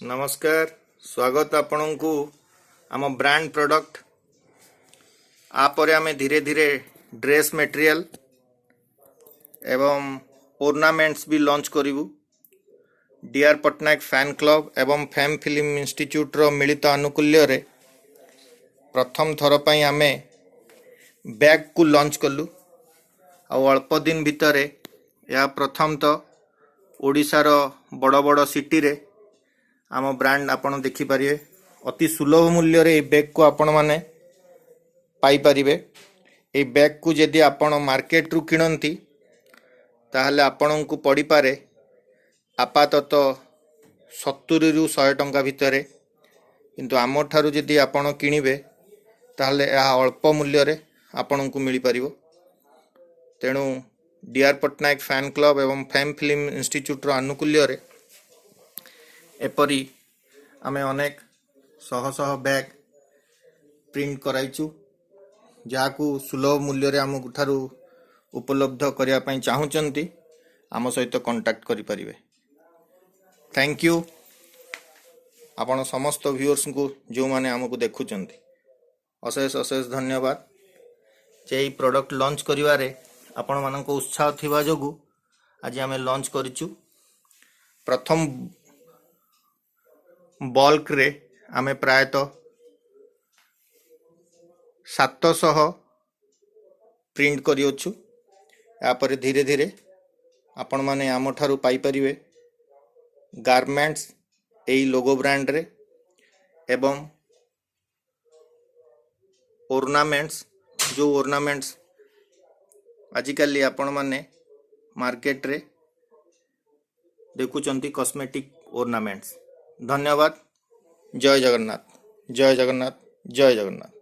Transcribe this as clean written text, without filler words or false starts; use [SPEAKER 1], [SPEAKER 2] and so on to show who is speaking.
[SPEAKER 1] नमस्कार स्वागत आपणको आम ब्रांड प्रोडक्ट आपर आमे धीरे धीरे ड्रेस मटेरियल एवं ओर्नामेंट्स भी लॉन्च करिवु। डीआर पटनायक फैन क्लब एवं फेम फिल्म इंस्टीट्यूट रो मिलित अनुकूल्य रे प्रथम थर पई आमे बैग को लॉन्च कलु। आ अल्प दिन भितर या प्रथम तो ओडिशा रो बड़ बड़ सिटी रे आम ब्रांड आपण देखि पारिबे। अति सुलभ मूल्य रे बैग को आपण माने पाई पारिबे। ए बैग को यदि आपण मार्केट रु किणंती ताहले आपण को पड़ी पारे आपातत 70 रु 100 टंका भितरे, किंतु आम ठारू यदि आपण किनिबे ताहले या अल्प मूल्य रे आपण को मिली पारिबो। तेणु डीआर पटनायक फैन क्लब एवं फेम फिल्म इंस्टीट्यूट रो अनुकूल्य रे एपरी आमे अनेक शह शह बैग प्रिंट कराइचु, जहाकू सुलभ मूल्य रे आम ठारू उपलब्ध करिया पई चाहुचंती आम सहित कांटेक्ट करि परिबे। थैंक यू आपण समस्त व्यूअर्स को जो माने हमको देखुचंती अशेष अशेष धन्यवाद। जे प्रोडक्ट लॉन्च करिवारे आपण मानको उत्साह थिबा जोगु आज आमे लॉन्च करिचु। प्रथम बल्क रे आमे प्रायतः 700 प्रिंट करियोछु। यापर धीरे धीरे आपण माने आम ठारू पाई परिवे गारमेंट्स एई लोगो ब्रांड रे एवं ओर्नामेंट्स जो ओर्नामेंट्स आजिकली आपण माने मार्केट रे देखुचंती कॉस्मेटिक ओर्नामेंट्स। धन्यवाद। जय जगन्नाथ, जय जगन्नाथ, जय जगन्नाथ।